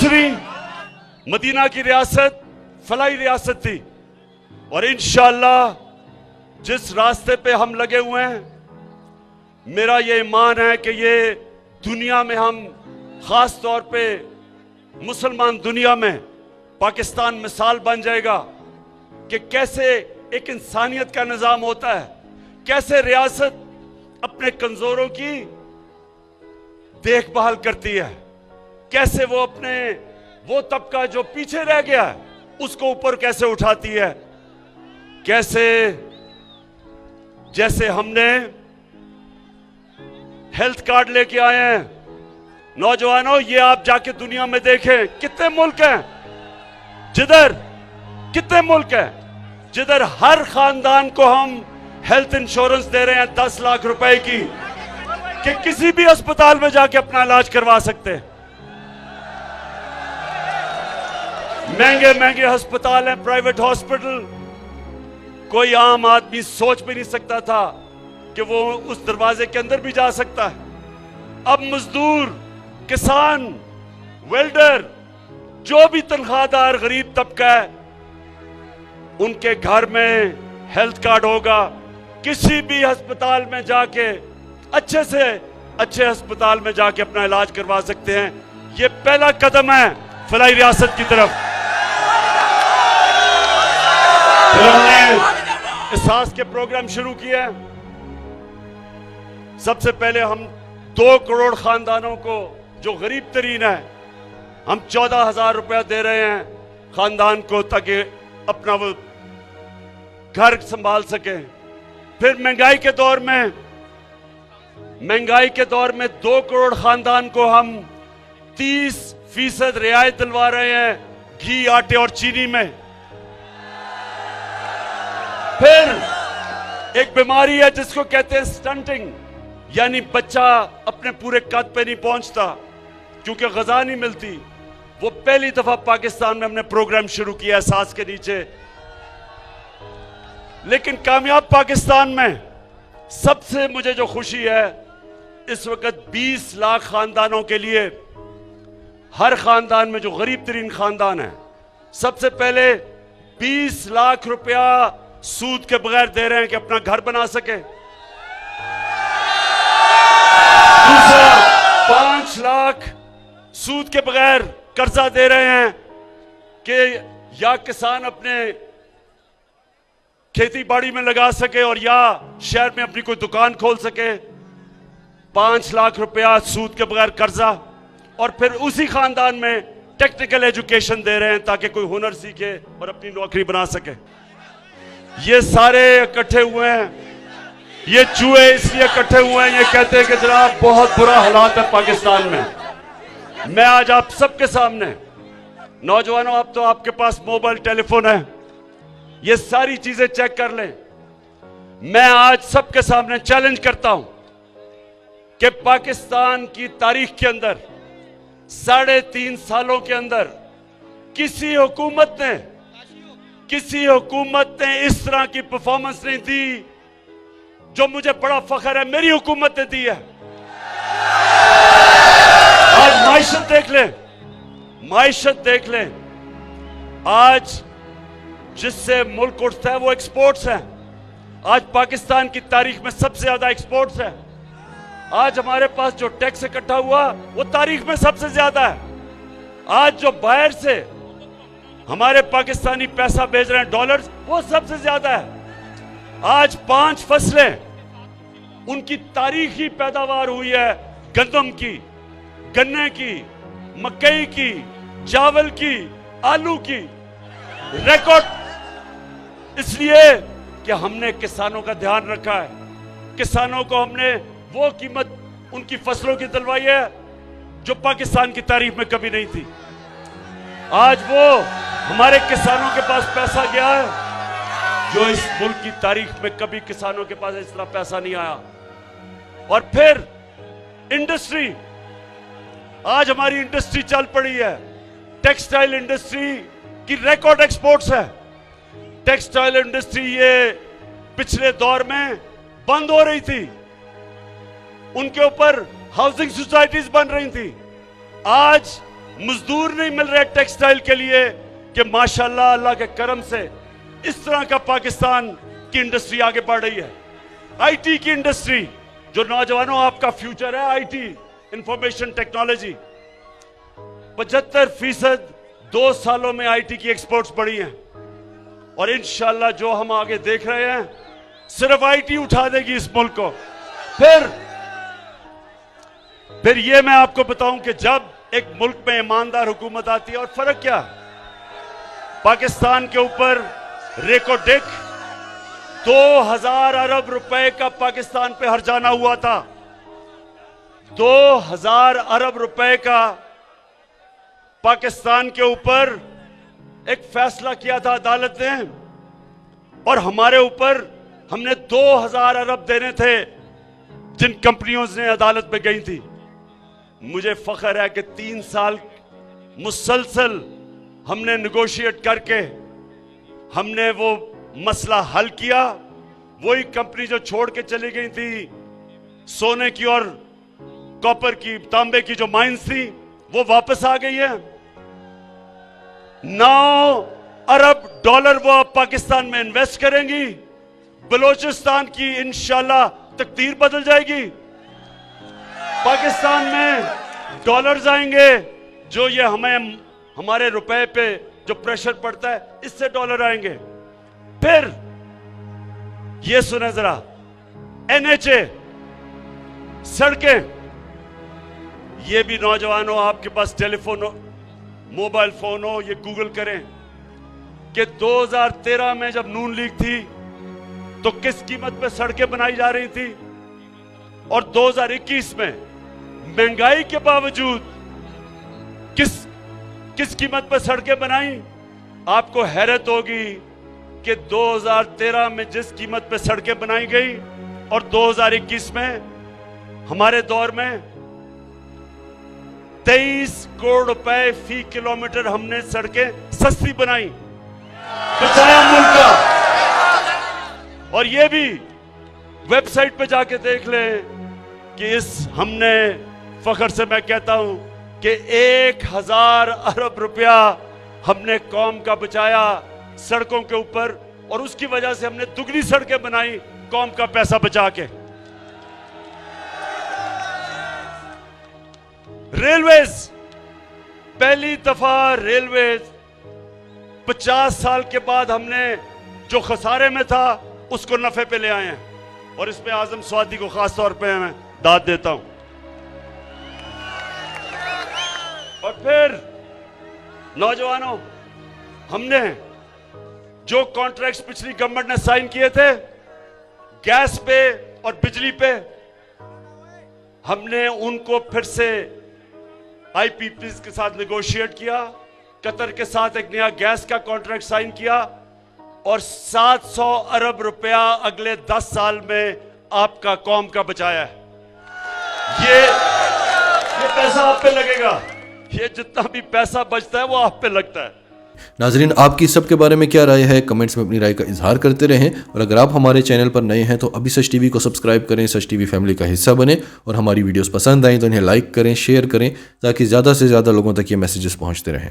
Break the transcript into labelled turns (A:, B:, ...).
A: दूसरी मदीना की रियासत फलाही रियासत थी। और इंशाअल्लाह जिस रास्ते पे हम लगे हुए हैं, मेरा ये ईमान है कि ये दुनिया में हम खास तौर पे मुसलमान दुनिया में पाकिस्तान मिसाल बन जाएगा कि कैसे एक इंसानियत का निजाम होता है, कैसे रियासत अपने कमजोरों की देखभाल करती है, कैसे वो अपने वो तबका जो पीछे रह गया है उसको ऊपर कैसे उठाती है, कैसे जैसे हमने हेल्थ कार्ड लेके आए हैं। नौजवानों, ये आप जाके दुनिया में देखें, कितने मुल्क हैं जिधर हर खानदान को हम हेल्थ इंश्योरेंस दे रहे हैं 10 लाख रुपए की, कि किसी भी अस्पताल में जाके अपना इलाज करवा सकते हैं। महंगे महंगे अस्पताल हैं, प्राइवेट हॉस्पिटल, कोई आम आदमी सोच भी नहीं सकता था कि वो उस दरवाजे के अंदर भी जा सकता है। अब मजदूर, किसान, वेल्डर, जो भी तनख्वाहदार गरीब तबका है, उनके घर में हेल्थ कार्ड होगा। किसी भी अस्पताल में जाके अच्छे से अच्छे अस्पताल में जाके अपना इलाज करवा सकते हैं। ये पहला कदम है फलाही रियासत की तरफ। फिर हमने एहसास के प्रोग्राम शुरू किए। सबसे पहले हम 2 करोड़ खानदानों को जो गरीब तरीन है, हम 14,000 रुपया दे रहे हैं खानदान को ताकि अपना वो घर संभाल सके। फिर महंगाई के दौर में 2 करोड़ खानदान को हम 30% रियायत दिलवा रहे हैं घी, आटे और चीनी में। फिर एक बीमारी है जिसको कहते हैं स्टंटिंग, यानी बच्चा अपने पूरे कद पे नहीं पहुंचता क्योंकि ग़िज़ा नहीं मिलती। वो पहली दफा पाकिस्तान में हमने प्रोग्राम शुरू किया एहसास के नीचे। लेकिन कामयाब पाकिस्तान में सबसे मुझे जो खुशी है, इस वक्त 20 लाख खानदानों के लिए, हर खानदान में जो गरीब तरीन खानदान है, सबसे पहले 20 लाख रुपया सूद के बगैर दे रहे हैं कि अपना घर बना सके। दूसरा 5 लाख सूद के बगैर कर्जा दे रहे हैं कि या किसान अपने खेती बाड़ी में लगा सके और या शहर में अपनी कोई दुकान खोल सके। 5 लाख रुपया सूद के बगैर कर्जा, और फिर उसी खानदान में टेक्निकल एजुकेशन दे रहे हैं ताकि कोई हुनर सीखे और अपनी नौकरी बना सके। ये सारे इकट्ठे हुए हैं, ये चूहे इसलिए इकट्ठे हुए हैं, ये कहते हैं कि जनाब बहुत बुरा हालात है पाकिस्तान में। मैं आज आप सबके सामने, नौजवानों, अब तो आपके पास मोबाइल टेलीफोन है, ये सारी चीजें चेक कर लें। मैं आज सबके सामने चैलेंज करता हूं कि पाकिस्तान की तारीख के अंदर 3.5 सालों के अंदर किसी हुकूमत ने इस तरह की परफॉर्मेंस नहीं दी जो मुझे बड़ा फख्र है मेरी हुकूमत ने दी है। आज माइशत देख लें। आज जिससे मुल्क उठता है वो एक्सपोर्ट्स है। आज पाकिस्तान की तारीख में सबसे ज्यादा एक्सपोर्ट्स है। आज हमारे पास जो टैक्स इकट्ठा हुआ वो तारीख में सबसे ज्यादा है। आज जो बाहर से हमारे पाकिस्तानी पैसा भेज रहे हैं डॉलर्स, वो सबसे ज्यादा है। आज 5 फसलें उनकी तारीखी पैदावार हुई है, गंदम की, गन्ने की, मकई की, चावल की, आलू की, रिकॉर्ड। इसलिए कि हमने किसानों का ध्यान रखा है, किसानों को हमने वो कीमत उनकी फसलों की दिलवाई है जो पाकिस्तान की तारीख में कभी नहीं थी। आज वो हमारे किसानों के पास पैसा गया है जो इस मुल्क की तारीख में कभी किसानों के पास इस तरह पैसा नहीं आया। और फिर इंडस्ट्री, आज हमारी इंडस्ट्री चल पड़ी है। टेक्सटाइल इंडस्ट्री की रिकॉर्ड एक्सपोर्ट्स है। टेक्सटाइल इंडस्ट्री ये पिछले दौर में बंद हो रही थी, उनके ऊपर हाउसिंग सोसाइटीज बन रही थी। आज मजदूर नहीं मिल रहे टेक्सटाइल के लिए कि माशाल्लाह अल्लाह के करम से इस तरह का पाकिस्तान की इंडस्ट्री आगे बढ़ रही है। आईटी की इंडस्ट्री, जो नौजवानों आपका फ्यूचर है, आईटी इंफॉर्मेशन टेक्नोलॉजी, 75% 2 सालों में आईटी की एक्सपोर्ट्स बढ़ी हैं। और इंशाल्लाह जो हम आगे देख रहे हैं, सिर्फ आईटी उठा देगी इस मुल्क को। फिर ये मैं आपको बताऊं कि जब एक मुल्क में ईमानदार हुकूमत आती है, और फर्क क्या, पाकिस्तान के ऊपर रेकोडेक 2000 अरब रुपए का पाकिस्तान पे हर्जाना हुआ था। 2000 अरब रुपए का पाकिस्तान के ऊपर एक फैसला किया था अदालत ने, और हमारे ऊपर हमने 2000 अरब देने थे जिन कंपनियों ने अदालत में गई थी। मुझे फख्र है कि 3 साल मुसलसल हमने नेगोशिएट करके हमने वो मसला हल किया। वही कंपनी जो छोड़ के चली गई थी, सोने की और कॉपर की, तांबे की जो माइंस थी, वो वापस आ गई है। 9 अरब डॉलर वो अब पाकिस्तान में इन्वेस्ट करेंगी। बलोचिस्तान की इंशाल्लाह तकदीर बदल जाएगी। पाकिस्तान में डॉलर्स आएंगे, जो ये हमारे रुपए पे जो प्रेशर पड़ता है, इससे डॉलर आएंगे। फिर ये सुने जरा, एनएचए, सड़कें, ये भी नौजवानों आपके पास टेलीफोन हो, मोबाइल फोन हो, ये गूगल करें कि 2013 में जब नून लीग थी तो किस कीमत पे सड़कें बनाई जा रही थी, और 2021 में महंगाई के बावजूद किस कीमत पर सड़कें बनाई। आपको हैरत होगी कि 2013 में जिस कीमत पर सड़कें बनाई गई और 2021 में हमारे दौर में 23 करोड़ रुपए फी किलोमीटर हमने सड़कें सस्ती बनाई, बचाया मुल्क का। और ये भी वेबसाइट पे जाके देख लें कि हमने फख्र से मैं कहता हूं कि 1000 अरब रुपया हमने कौम का बचाया सड़कों के ऊपर, और उसकी वजह से हमने दुगनी सड़कें बनाई कौम का पैसा बचा के। रेलवेज, पहली दफा रेलवेज 50 साल के बाद हमने जो खसारे में था उसको नफे पे ले आए हैं, और इसमें आजम स्वादी को खास तौर पे मैं दाद देता हूं। और फिर नौजवानों, हमने जो कॉन्ट्रैक्ट्स पिछली गवर्नमेंट ने साइन किए थे गैस पे और बिजली पे, हमने उनको फिर से आईपीपीज के साथ नेगोशिएट किया, कतर के साथ एक नया गैस का कॉन्ट्रैक्ट साइन किया, और 700 अरब रुपया अगले 10 साल में आपका कौम का बचाया है। ये पैसा आप पे लगेगा, ये जितना भी पैसा बचता है वो आप पे लगता है।
B: नाजरीन, आपकी सबके बारे में क्या राय है? कमेंट्स में अपनी राय का इजहार करते रहें, और अगर आप हमारे चैनल पर नए हैं तो अभी सच टीवी को सब्सक्राइब करें, सच टीवी फैमिली का हिस्सा बने, और हमारी वीडियोस पसंद आएँ तो इन्हें लाइक करें, शेयर करें, ताकि ज़्यादा से ज़्यादा लोगों तक ये मैसेजेस पहुँचते रहें।